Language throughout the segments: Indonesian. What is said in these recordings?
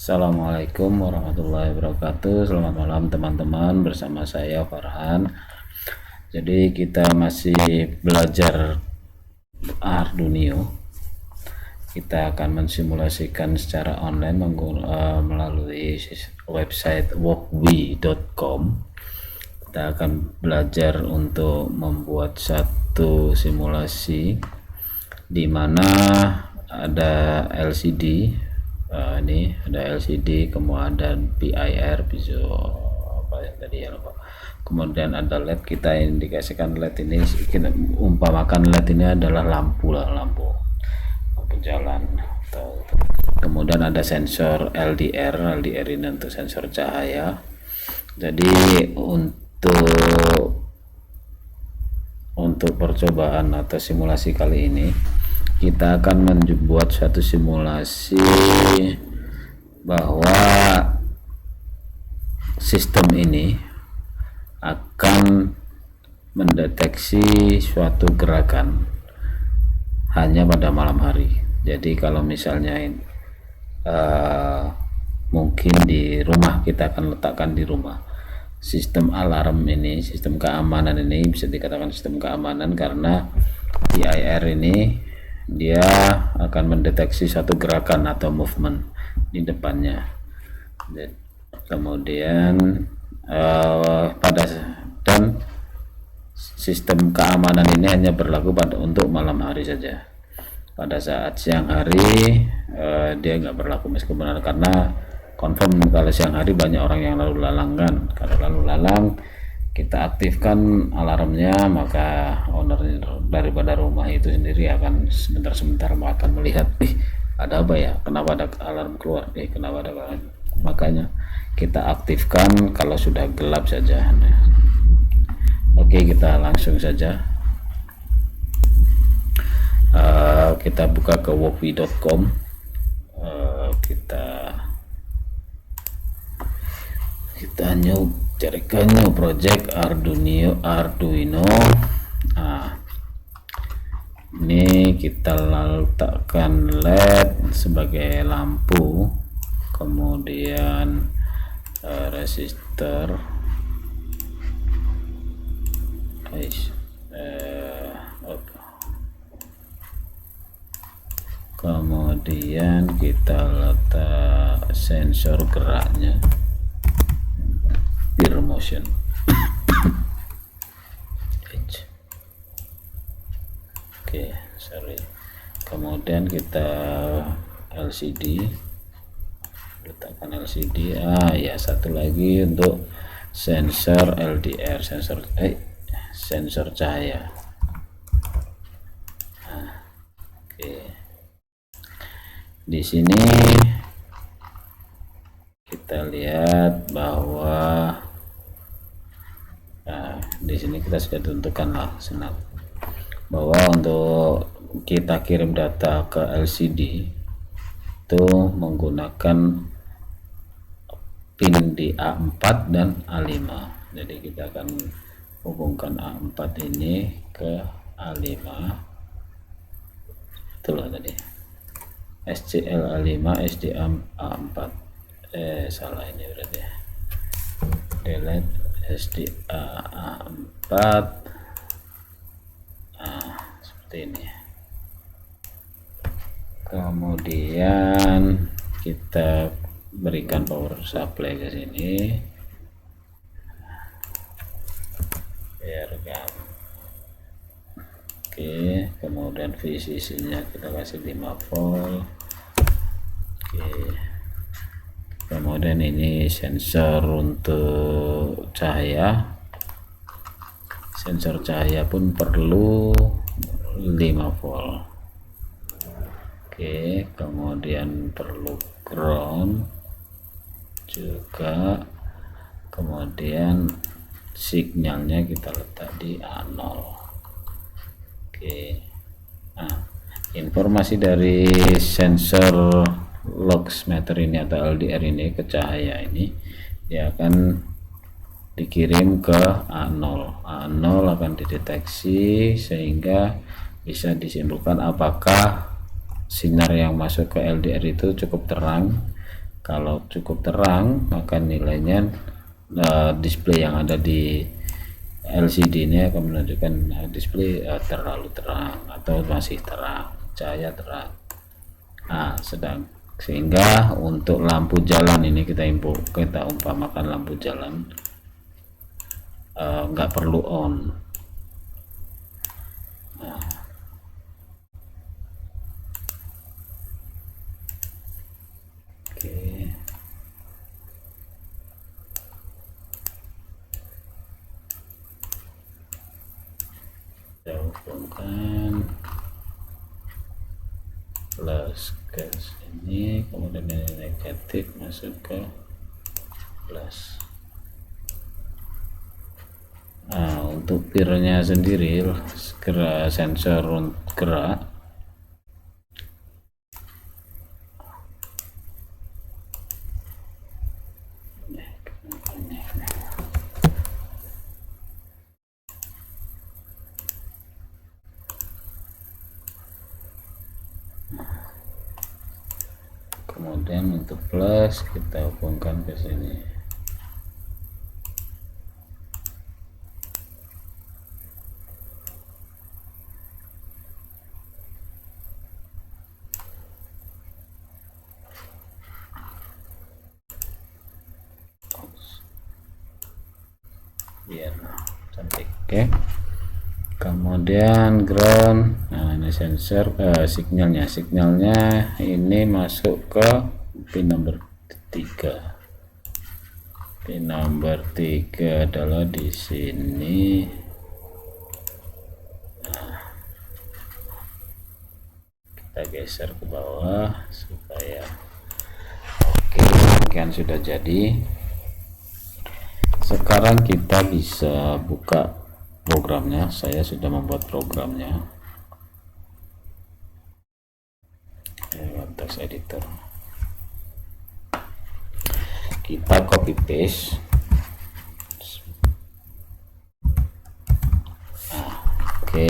Assalamualaikum warahmatullahi wabarakatuh. Selamat malam teman-teman, bersama saya Farhan. Jadi kita masih belajar Arduino. Kita akan mensimulasikan secara online melalui website walkwe.com. Kita akan belajar untuk membuat satu simulasi di mana ada LCD. Ini ada LCD, kemudian PIR, apa yang tadi ya lupa. Kemudian ada LED. Kita indikasikan LED ini, kita umpamakan LED ini adalah lampu jalan. Kemudian ada sensor LDR ini untuk sensor cahaya. Jadi untuk percobaan atau simulasi kali ini kita akan membuat satu simulasi bahwa sistem ini akan mendeteksi suatu gerakan hanya pada malam hari. Jadi kalau misalnya mungkin di rumah, kita akan letakkan di rumah sistem alarm ini, sistem keamanan ini, bisa dikatakan sistem keamanan karena PIR ini dia akan mendeteksi satu gerakan atau movement di depannya. Kemudian dan sistem keamanan ini hanya berlaku untuk malam hari saja. Pada saat siang hari dia nggak berlaku, meskipun karena confirm kalau siang hari banyak orang yang lalu lalang kan. Kalau lalu lalang kita aktifkan alarmnya, maka owner daripada rumah itu sendiri akan sebentar akan melihat, ada apa ya, kenapa ada alarm keluar, kenapa ada alarm. Makanya kita aktifkan kalau sudah gelap saja. Oke, kita langsung saja. Kita buka ke walkwe.com. Kita carikan project Arduino. Ini kita letakkan LED sebagai lampu, kemudian resistor, kemudian kita letak sensor geraknya, peer motion. Kemudian kita LCD, letakkan LCD. Ya, satu lagi untuk sensor LDR, sensor cahaya. Di sini kita lihat bahwa di sini kita sudah tentukan senang bahwa untuk kita kirim data ke LCD itu menggunakan pin di A4 dan A5. Jadi kita akan hubungkan A4 ini ke A5. Itulah tadi SCL A5, SDA A4. Salah ini berarti. Delete SDA A4. Seperti ini. Kemudian kita berikan power supply ke sini. Oke, kemudian VCC-nya kita kasih 5 volt. Kemudian ini sensor untuk cahaya. Sensor cahaya pun perlu 5 volt. Kemudian perlu ground juga. Kemudian sinyalnya kita letak di A0. Informasi dari sensor Luxmeter ini atau LDR ini ke cahaya ini, dia akan dikirim ke A0. A0 akan dideteksi sehingga bisa disimpulkan apakah sinar yang masuk ke LDR itu cukup terang Kalau cukup terang maka nilainya display yang ada di LCD ini akan menunjukkan display terlalu terang atau masih terang, cahaya terang. Nah, sehingga untuk lampu jalan ini kita umpamakan lampu jalan nggak perlu on. Nah, oke. Kita hubungkan plus ke sini, kemudian ini negatif masuk ke plus. Nah, untuk pirnya sendiri sensor gerak kemudian untuk plus kita hubungkan ke sini. Biar cantik. Oke. Kemudian ground. Nah, ini sensor sinyalnya ini masuk ke pin nomor 3. Pin nomor 3 adalah di sini. Nah, kita geser ke bawah supaya oke, kan sudah jadi. Sekarang kita bisa buka programnya. Saya sudah membuat programnya lewat text editor. Kita copy paste. Oke.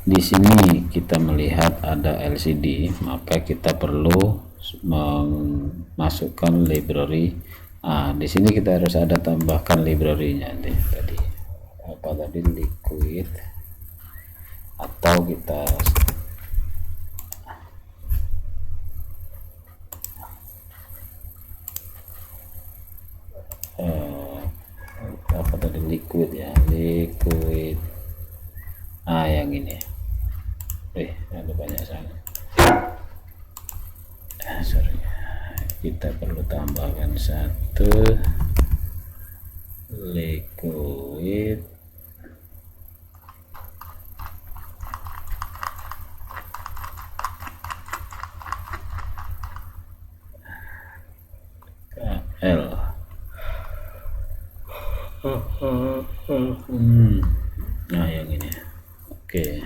Di sini kita melihat ada LCD, maka kita perlu memasukkan library. Di sini kita harus ada tambahkan library-nya tadi liquid, atau kita liquid ya, liquid. Yang ini ada banyak sangat. Sorry, kita perlu tambahkan satu liquid KL. Nah, yang ini. Oke.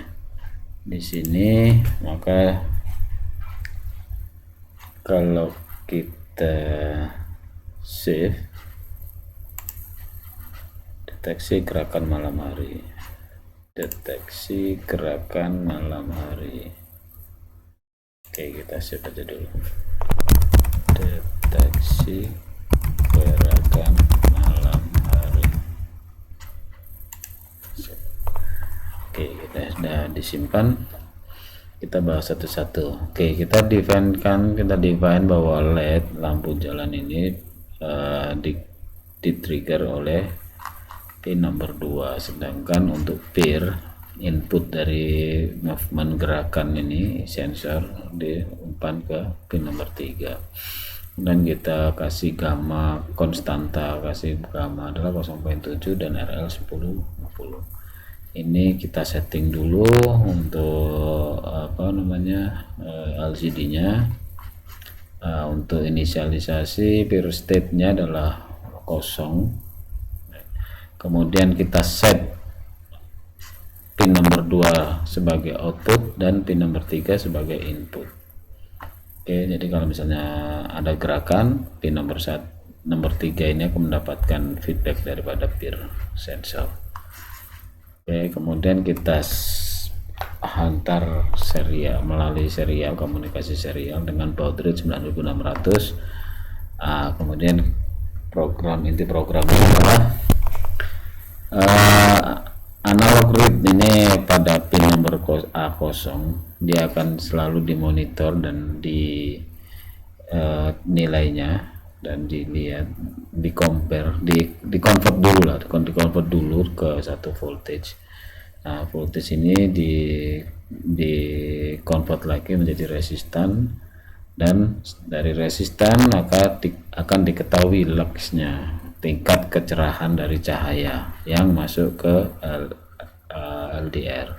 Di sini maka kalau kita save, deteksi gerakan malam hari, oke, kita save aja dulu, deteksi gerakan malam hari. Oke, kita sudah disimpan. Kita bahas satu-satu. Oke, kita define bahwa LED lampu jalan ini di trigger oleh pin nomor 2, sedangkan untuk peer input dari movement gerakan ini sensor diumpan ke pin nomor 3. Dan kita kasih gamma konstanta, adalah 0.7 dan RL 1050. Ini kita setting dulu untuk LCD-nya. Untuk inisialisasi peer state-nya adalah 0. Kemudian kita set pin nomor 2 sebagai output dan pin nomor 3 sebagai input. Oke, jadi kalau misalnya ada gerakan, pin nomor 3 ini akan mendapatkan feedback daripada peer sensor. Oke, kemudian kita antar serial melalui serial, komunikasi serial dengan baud rate 9600. Kemudian inti programnya adalah analog read. Ini pada pin nomor A0 dia akan selalu dimonitor dan di nilainya dan dilihat, di convert dulu lah, dikonvert dulu ke satu voltage. Nah, voltage ini di convert lagi menjadi resistan, dan dari resistan maka akan diketahui luxnya, tingkat kecerahan dari cahaya yang masuk ke LDR.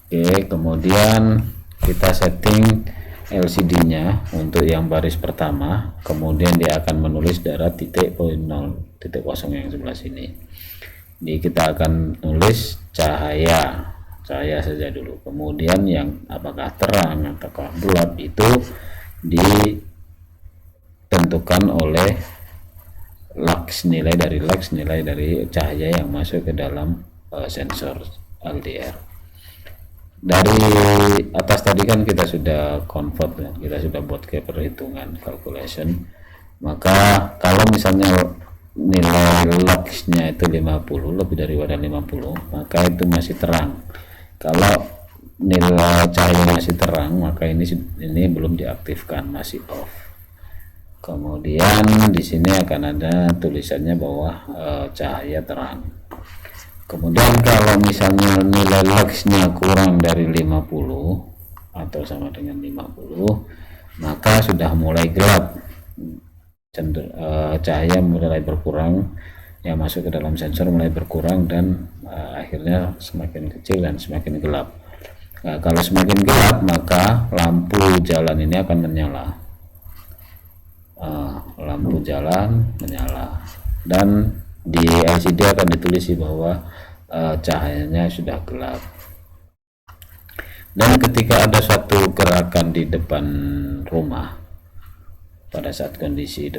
Oke, kemudian kita setting LCD-nya untuk yang baris pertama, kemudian dia akan menulis darah titik 0 yang sebelah sini. Jadi kita akan nulis cahaya saja dulu, kemudian yang apakah terang atau gelap itu ditentukan oleh nilai dari cahaya yang masuk ke dalam sensor LDR. Dari atas tadi kan kita sudah convert, kita sudah buat ke perhitungan calculation. Maka kalau misalnya nilai luxnya itu 50, lebih daripada 50, maka itu masih terang. Kalau nilai cahaya masih terang, maka ini belum diaktifkan, masih off. Kemudian di sini akan ada tulisannya bahwa cahaya terang. Kemudian kalau misalnya nilai luxnya kurang dari 50 atau sama dengan 50, maka sudah mulai gelap, cahaya mulai berkurang yang masuk ke dalam sensor, mulai berkurang dan akhirnya semakin kecil dan semakin gelap. Nah, kalau semakin gelap maka lampu jalan ini akan menyala, lampu jalan menyala, dan di LCD akan ditulis bahwa cahayanya sudah gelap. Dan ketika ada suatu gerakan di depan rumah pada saat kondisi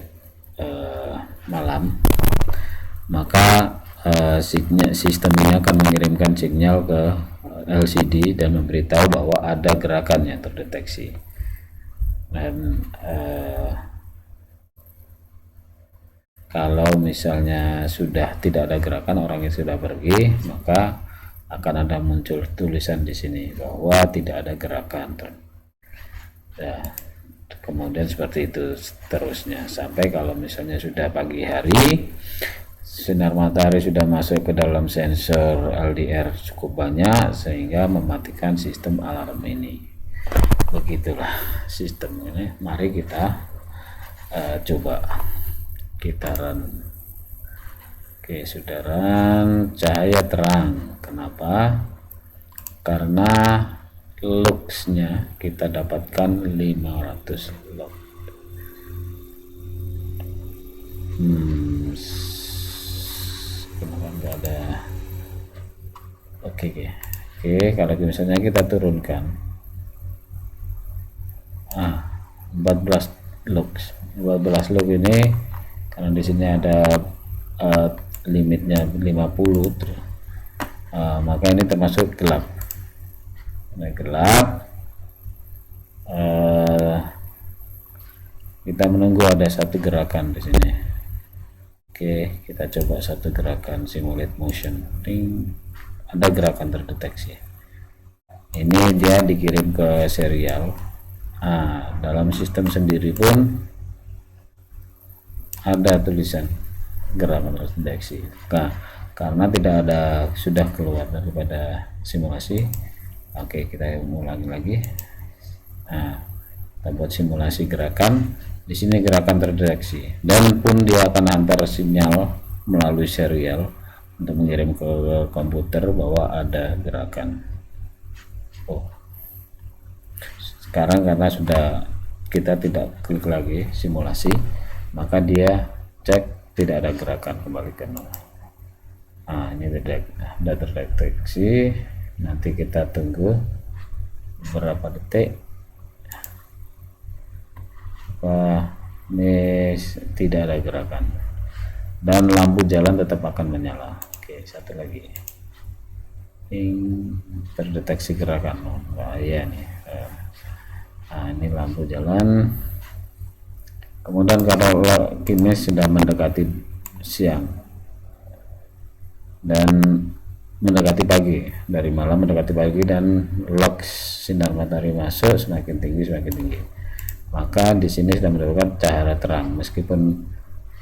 malam, maka sistem ini akan mengirimkan sinyal ke LCD dan memberitahu bahwa ada gerakan yang terdeteksi. Dan kalau misalnya sudah tidak ada gerakan, orangnya sudah pergi, maka akan ada muncul tulisan di sini bahwa tidak ada gerakan. Ya, kemudian seperti itu seterusnya sampai kalau misalnya sudah pagi hari, sinar matahari sudah masuk ke dalam sensor LDR cukup banyak sehingga mematikan sistem alarm ini. Begitulah sistem ini. Mari kita coba kita run. Oke, sudah run, cahaya terang. Kenapa? Karena luxnya kita dapatkan 500 lux. Kenapa enggak ada? Oke, kalau misalnya kita turunkan 14 lux. 14 lux ini karena di sini ada limitnya 50, maka ini termasuk gelap. Nah, gelap, kita menunggu ada satu gerakan di sini. Oke, kita coba satu gerakan simulate motion. Ada gerakan terdeteksi. Ini dia dikirim ke serial. Dalam sistem sendiri pun ada tulisan gerakan terdeteksi. Karena tidak ada, sudah keluar daripada simulasi. Oke, kita ulangi lagi. Kita buat simulasi gerakan. Di sini gerakan terdeteksi, dan pun dia akan antar sinyal melalui serial untuk mengirim ke komputer bahwa ada gerakan. Sekarang karena sudah kita tidak klik lagi simulasi, maka dia cek tidak ada gerakan, kembali ke nol. Ini sudah terdeteksi. Nanti kita tunggu beberapa detik. Ini tidak ada gerakan dan lampu jalan tetap akan menyala. Oke, satu lagi. terdeteksi gerakan. Bahaya nih. Nah, ini lampu jalan. Kemudian kalau kini sudah mendekati siang dan mendekati pagi, dari malam mendekati pagi, dan log sinar matahari masuk semakin tinggi, maka di sini sudah mendapatkan cahaya terang. Meskipun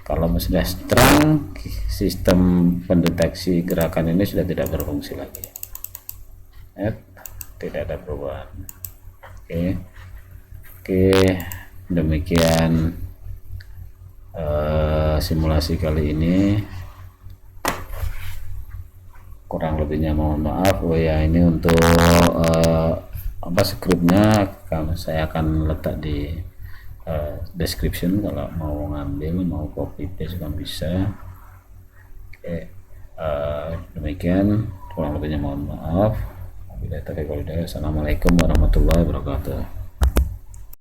kalau sudah terang, sistem pendeteksi gerakan ini sudah tidak berfungsi lagi. Tidak ada perubahan. Oke, demikian simulasi kali ini. Kurang lebihnya mohon maaf. Ya, ini untuk skripnya saya akan letak di description, kalau mau ngambil, mau copy paste kan bisa. Oke, demikian, kurang lebihnya mohon maaf. Assalamualaikum warahmatullahi wabarakatuh.